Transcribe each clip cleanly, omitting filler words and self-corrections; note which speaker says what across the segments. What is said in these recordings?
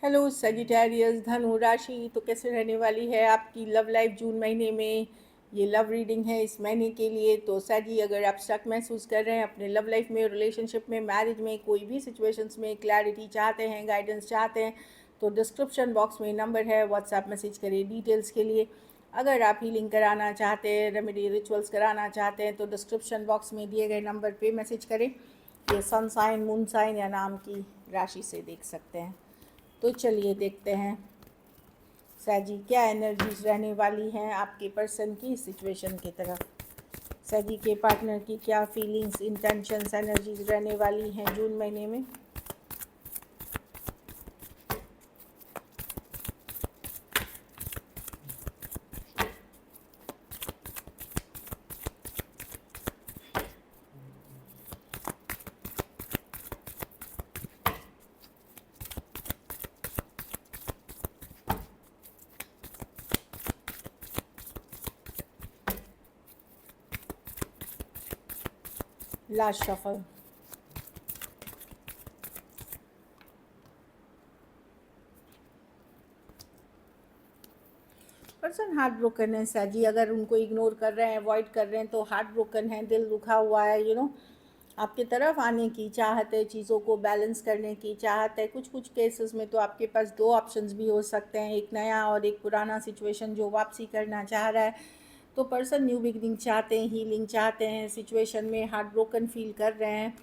Speaker 1: Hello Sagittarius धनु राशि, तो कैसे रहने वाली है आपकी लव लाइफ जून महीने में। ये लव रीडिंग है इस महीने के लिए। तो सजी, अगर आप स्टक महसूस कर रहे हैं अपने लव लाइफ में, रिलेशनशिप में, मैरिज में, कोई भी सिचुएशंस में क्लैरिटी चाहते हैं, गाइडेंस चाहते हैं, तो डिस्क्रिप्शन बॉक्स में नंबर है, व्हाट्सएप मैसेज करिए डिटेल्स के लिए। अगर आप हीलिंग कराना चाहते हैं, रेमेडी रिचुअल्स कराना चाहते हैं, तो डिस्क्रिप्शन बॉक्स में दिए गए नंबर पे मैसेज करें। ये सन साइन, मून साइन या नाम की राशि से देख सकते हैं। तो चलिए देखते हैं सैजी क्या एनर्जीज रहने वाली हैं आपके पर्सन की सिचुएशन की तरफ। सैजी के पार्टनर की क्या फीलिंग्स, इंटेंशंस, एनर्जीज रहने वाली हैं जून महीने में। Last shuffle. Person heart broken है सैजी, अगर उनको इग्नोर कर रहे हैं, अवॉइड कर रहे हैं, तो हार्ट ब्रोकन है, दिल दुखा हुआ है। आपके तरफ आने की चाहत है, चीज़ों को बैलेंस करने की चाहत है। कुछ कुछ केसेस में तो आपके पास दो ऑप्शंस भी हो सकते हैं, एक नया और एक पुराना सिचुएशन जो वापसी करना चाह रहा है। तो पर्सन न्यू बिगनिंग चाहते हैं, हीलिंग चाहते हैं, सिचुएशन में हार्ट ब्रोकन फील कर रहे हैं।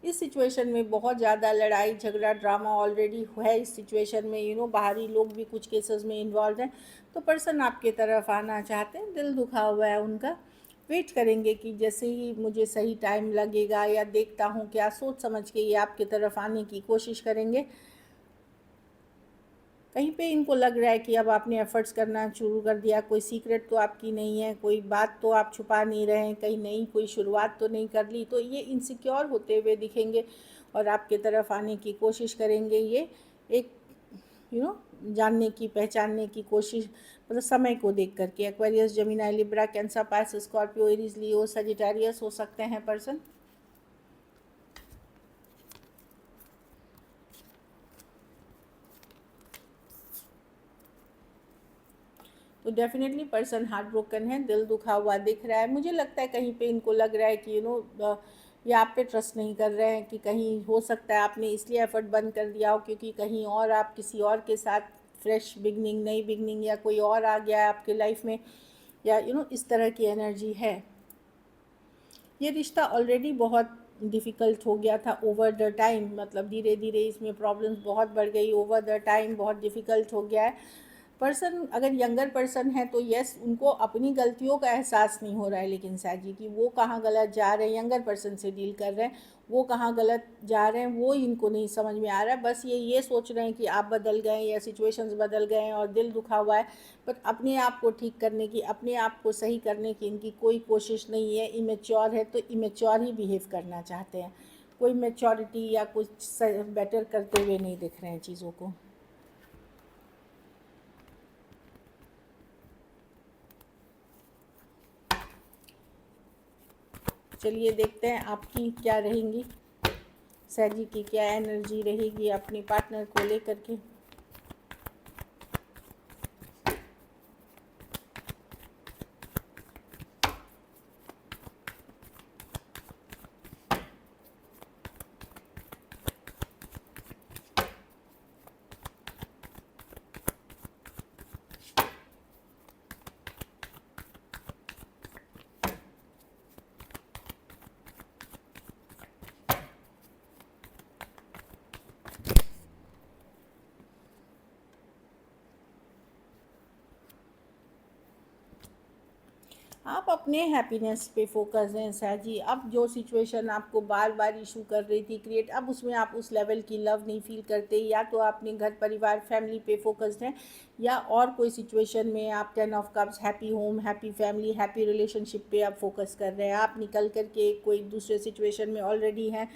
Speaker 1: इस सिचुएशन में बहुत ज़्यादा लड़ाई झगड़ा ड्रामा ऑलरेडी है। इस सिचुएशन में बाहरी लोग भी कुछ केसेस में इन्वॉल्व हैं। तो पर्सन आपके तरफ आना चाहते हैं, दिल दुखा हुआ है उनका। वेट करेंगे कि जैसे ही मुझे सही टाइम लगेगा या देखता हूँ क्या, सोच समझ के ये आपके तरफ आने की कोशिश करेंगे। कहीं पे इनको लग रहा है कि अब आपने एफर्ट्स करना शुरू कर दिया, कोई सीक्रेट तो आपकी नहीं है, कोई बात तो आप छुपा नहीं रहे हैं, कहीं नई कोई शुरुआत तो नहीं कर ली। तो ये इनसिक्योर होते हुए दिखेंगे और आपके तरफ आने की कोशिश करेंगे। ये एक जानने की, पहचानने की कोशिश, मतलब समय को देख करके। Aquarius, Gemini, Libra, Cancer, Pisces, Scorpio, Aries, Leo, Sagittarius हो सकते हैं पर्सन। तो डेफिनेटली पर्सन हार्ट ब्रोकन है, दिल दुखा हुआ दिख रहा है। मुझे लगता है कहीं पे इनको लग रहा है कि ये आप पे ट्रस्ट नहीं कर रहे हैं, कि कहीं हो सकता है आपने इसलिए एफर्ट बंद कर दिया हो क्योंकि कहीं और आप किसी और के साथ फ्रेश बिगनिंग, नई बिगनिंग, या कोई और आ गया है आपके लाइफ में, या इस तरह की एनर्जी है। ये रिश्ता ऑलरेडी बहुत डिफ़िकल्ट हो गया था ओवर द टाइम, मतलब धीरे धीरे इसमें प्रॉब्लम्स बहुत बढ़ गई, ओवर द टाइम बहुत डिफ़िकल्ट हो गया है। पर्सन अगर यंगर पर्सन है तो यस, उनको अपनी गलतियों का एहसास नहीं हो रहा है, लेकिन सैजी कि वो कहाँ गलत जा रहे हैं, यंगर पर्सन से डील कर रहे हैं, वो कहाँ गलत जा रहे हैं वो इनको नहीं समझ में आ रहा है। बस ये सोच रहे हैं कि आप बदल गए या सिचुएशंस बदल गए हैं और दिल दुखा हुआ है। पर अपने आप को ठीक करने की, अपने आप को सही करने की इनकी कोई कोशिश नहीं है। इमेच्योर है तो इमेच्योर ही बिहेव करना चाहते हैं, कोई मैच्योरिटी या कुछ बेटर करते हुए नहीं दिख रहे हैं चीज़ों को। चलिए देखते हैं आपकी क्या रहेंगी, सैजी की क्या एनर्जी रहेगी अपने पार्टनर को लेकर के। आप अपने हैप्पीनेस पे फोकस हैं सैजी। अब जो सिचुएशन आपको बार बार इशू कर रही थी क्रिएट, अब उसमें आप उस लेवल की लव नहीं फील करते। या तो अपने घर परिवार फैमिली पे फोकस्ड हैं, या और कोई सिचुएशन में आप 10 of cups, happy home, happy family, happy relationship पे आप फोकस कर रहे हैं। आप निकल करके कोई दूसरे सिचुएशन में ऑलरेडी हैं,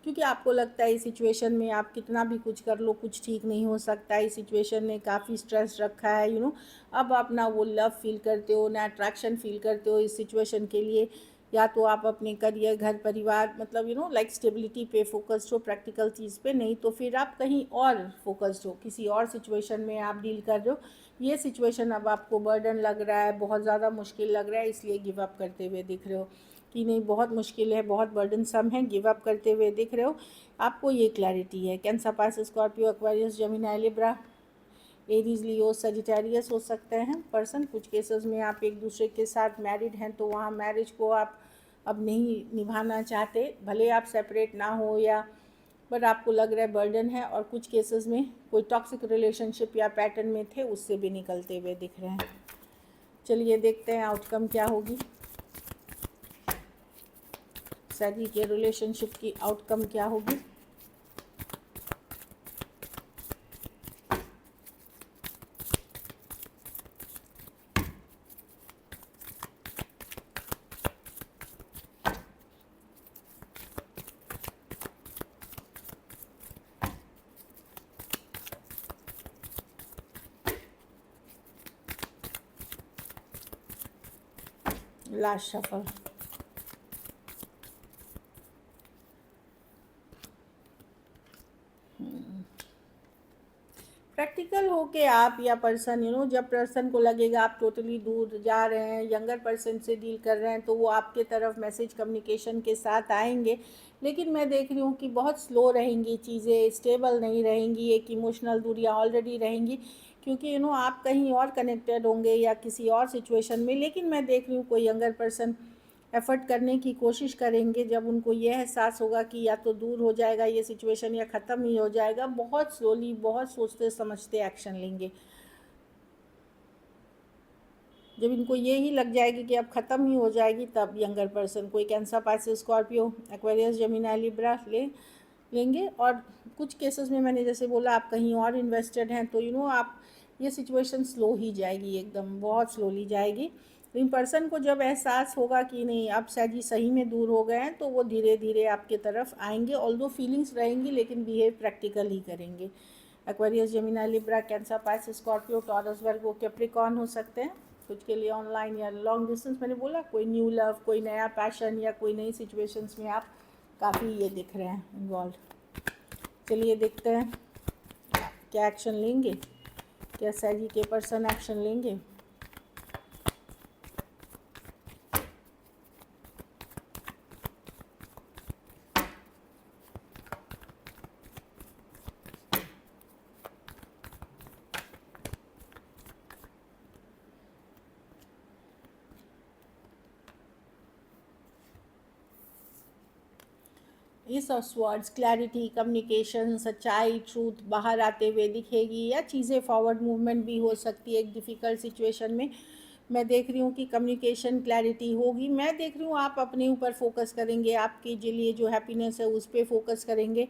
Speaker 1: क्योंकि आपको लगता है इस सिचुएशन में आप कितना भी कुछ कर लो कुछ ठीक नहीं हो सकता। इस सिचुएशन ने काफ़ी स्ट्रेस रखा है। अब आप ना वो लव फील करते हो, ना अट्रैक्शन फील करते हो इस सिचुएशन के लिए। या तो आप अपने करियर, घर परिवार, मतलब लाइक स्टेबिलिटी पे फोकस्ड हो, प्रैक्टिकल चीज़ पे नहीं, तो फिर आप कहीं और फोकस्ड हो, किसी और सिचुएशन में आप डील कर रहे हो। ये सिचुएशन अब आपको बर्डन लग रहा है, बहुत ज़्यादा मुश्किल लग रहा है, इसलिए गिव अप करते हुए दिख रहे हो कि नहीं, बहुत मुश्किल है, बहुत बर्डनसम है, गिव अप करते हुए दिख रहे हो। आपको ये क्लैरिटी है। Cancer, Pisces, Scorpio, Aquarius, Gemini, Libra, Aries, Leo, Sagittarius हो सकते हैं पर्सन। कुछ केसेस में आप एक दूसरे के साथ मैरिड हैं, तो वहाँ मैरिज को आप अब नहीं निभाना चाहते, भले आप सेपरेट ना हो या, बट आपको लग रहा है बर्डन है। और कुछ केसेस में कोई टॉक्सिक रिलेशनशिप या पैटर्न में थे, उससे भी निकलते हुए दिख रहे हैं। चलिए देखते हैं आउटकम क्या होगी, सैजी के रिलेशनशिप की आउटकम क्या होगी। Last shuffle. प्रैक्टिकल हो के आप या पर्सन, जब पर्सन को लगेगा आप टोटली दूर जा रहे हैं, यंगर पर्सन से डील कर रहे हैं, तो वो आपके तरफ मैसेज कम्युनिकेशन के साथ आएंगे। लेकिन मैं देख रही हूँ कि बहुत स्लो रहेंगी चीज़ें, स्टेबल नहीं रहेंगी, एक इमोशनल दूरियाँ ऑलरेडी रहेंगी, क्योंकि आप कहीं और कनेक्टेड होंगे या किसी और सिचुएशन में। लेकिन मैं देख रही हूँ कोई यंगर पर्सन एफ़र्ट करने की कोशिश करेंगे, जब उनको ये एहसास होगा कि या तो दूर हो जाएगा ये सिचुएशन या ख़त्म ही हो जाएगा, बहुत स्लोली, बहुत सोचते समझते एक्शन लेंगे। जब इनको ये ही लग जाएगी कि अब ख़त्म ही हो जाएगी, तब यंगर पर्सन, कोई cancer, Pisces, Scorpio, Aquarius, Gemini, Libra लेंगे। और कुछ केसेस में मैंने जैसे बोला, आप कहीं और इन्वेस्टेड हैं, तो आप, ये सिचुएशन स्लो ही जाएगी, एकदम बहुत स्लोली जाएगी। लेकिन पर्सन को जब एहसास होगा कि नहीं, अब सैजी सही में दूर हो गए हैं, तो वो धीरे धीरे आपके तरफ आएंगे। ऑल्दो फीलिंग्स रहेंगी, लेकिन बिहेव प्रैक्टिकल ही करेंगे। Aquarius, Gemini, Libra, Cancer, Pisces, Scorpio, Taurus, Virgo, Capricorn हो सकते हैं कुछ के लिए ऑनलाइन या लॉन्ग डिस्टेंस। मैंने बोला कोई न्यू लव, कोई नया पैशन या कोई नई सिचुएशंस में आप काफ़ी ये दिख रहे हैं इन्वॉल्व। चलिए देखते हैं क्या एक्शन लेंगे, क्या सैजी के पर्सन एक्शन लेंगे। इस ऑफ स्वर्ड्स, क्लैरिटी, कम्युनिकेशन, सच्चाई, ट्रूथ बाहर आते हुए दिखेगी, या चीज़ें फॉरवर्ड मूवमेंट भी हो सकती है एक डिफ़िकल्ट सिचुएशन में। मैं देख रही हूँ कि कम्युनिकेशन, क्लैरिटी होगी। मैं देख रही हूँ आप अपने ऊपर फोकस करेंगे, आपके लिए जो हैप्पीनेस है उस पर फोकस करेंगे।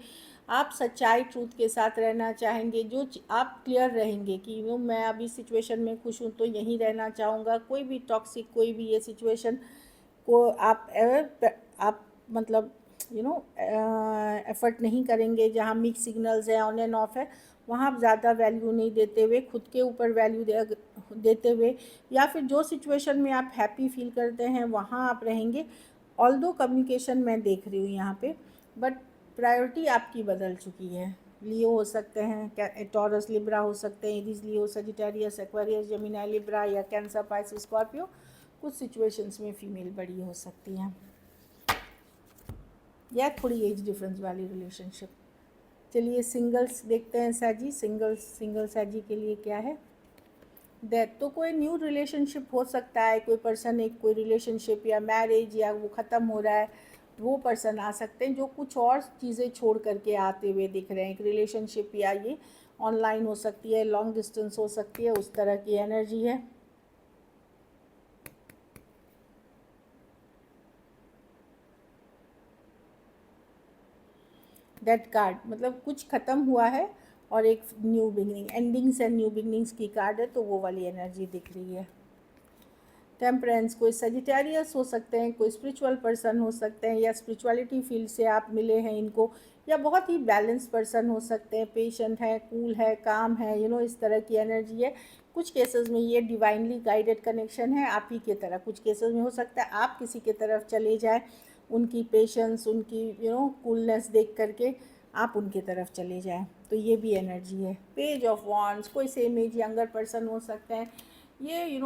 Speaker 1: आप सच्चाई, ट्रूथ के साथ रहना चाहेंगे, जो आप क्लियर रहेंगे कि मैं अभी सिचुएशन में खुश हूँ तो यहीं रहना चाहूँगा। कोई भी टॉक्सिक, कोई भी ये सिचुएशन को आप मतलब एफर्ट नहीं करेंगे। जहाँ मिक्स सिग्नल्स है, ऑन एंड ऑफ है, वहाँ आप ज़्यादा वैल्यू नहीं देते हुए, खुद के ऊपर वैल्यू देते हुए, या फिर जो सिचुएशन में आप हैप्पी फील करते हैं वहाँ आप रहेंगे। ऑल्दो कम्युनिकेशन मैं देख रही हूँ यहाँ पे, बट प्रायोरिटी आपकी बदल चुकी है। लियो हो सकते हैं, टॉरस, लिब्रा हो सकते हैं, Aries, Leo, Sagittarius, Aquarius, Gemini, Libra, या कैंसर, पाइसेस, स्कॉर्पियो। कुछ सिचुएशंस में फीमेल बड़ी हो सकती हैं, या थोड़ी एज डिफरेंस वाली रिलेशनशिप। चलिए सिंगल्स देखते हैं सैजी, सिंगल सैजी के लिए क्या है। डेथ, तो कोई न्यू रिलेशनशिप हो सकता है, कोई पर्सन, एक कोई रिलेशनशिप या मैरिज या वो ख़त्म हो रहा है, वो पर्सन आ सकते हैं जो कुछ और चीज़ें छोड़ करके आते हुए दिख रहे हैं। एक रिलेशनशिप, या ये ऑनलाइन हो सकती है, लॉन्ग डिस्टेंस हो सकती है, उस तरह की एनर्जी है। डेथ कार्ड मतलब कुछ ख़त्म हुआ है और एक new beginning, endings and new beginnings की कार्ड है, तो वो वाली एनर्जी दिख रही है। टेम्परेंस, कोई सजिटेरियस हो सकते हैं, कोई स्पिरिचुअल पर्सन हो सकते हैं, या स्पिरिचुअलिटी फील्ड से आप मिले हैं इनको, या बहुत ही बैलेंस पर्सन हो सकते हैं, पेशेंट है, कूल है, काम है, इस तरह की एनर्जी है। कुछ केसेस में ये डिवाइनली गाइडेड कनेक्शन है आप ही के तरह, कुछ केसेस में हो सकता है आप किसी के तरफ चले जाए, उनकी पेशेंस, उनकी कूलनेस देख करके आप उनके तरफ चले जाएं, तो ये भी एनर्जी है। पेज ऑफ वॉन्ड्स, कोई सेम एज यंगर पर्सन हो सकते हैं, ये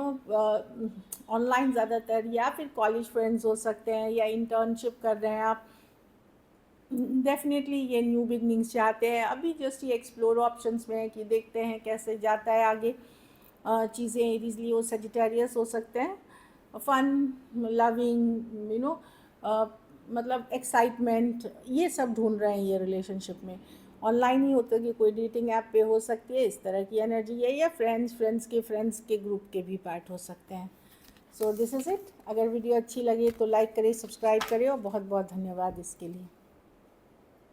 Speaker 1: ऑनलाइन ज़्यादातर, या फिर कॉलेज फ्रेंड्स हो सकते हैं, या इंटर्नशिप कर रहे हैं आप, डेफिनेटली ये न्यू बिगनिंग्स चाहते हैं। अभी जस्ट ये एक्सप्लोर ऑप्शंस में है कि देखते हैं कैसे जाता है आगे चीज़ें। इजीली वो सजिटेरियस हो सकते हैं, फन, लविंग, मतलब एक्साइटमेंट, ये सब ढूंढ रहे हैं ये रिलेशनशिप में। ऑनलाइन ही होता है कि कोई डेटिंग ऐप पे हो सकती है, इस तरह की एनर्जी है, या फ्रेंड्स के ग्रुप के भी पार्ट हो सकते हैं। So this is it. अगर वीडियो अच्छी लगे तो लाइक करें, सब्सक्राइब करें, और बहुत बहुत धन्यवाद इसके लिए।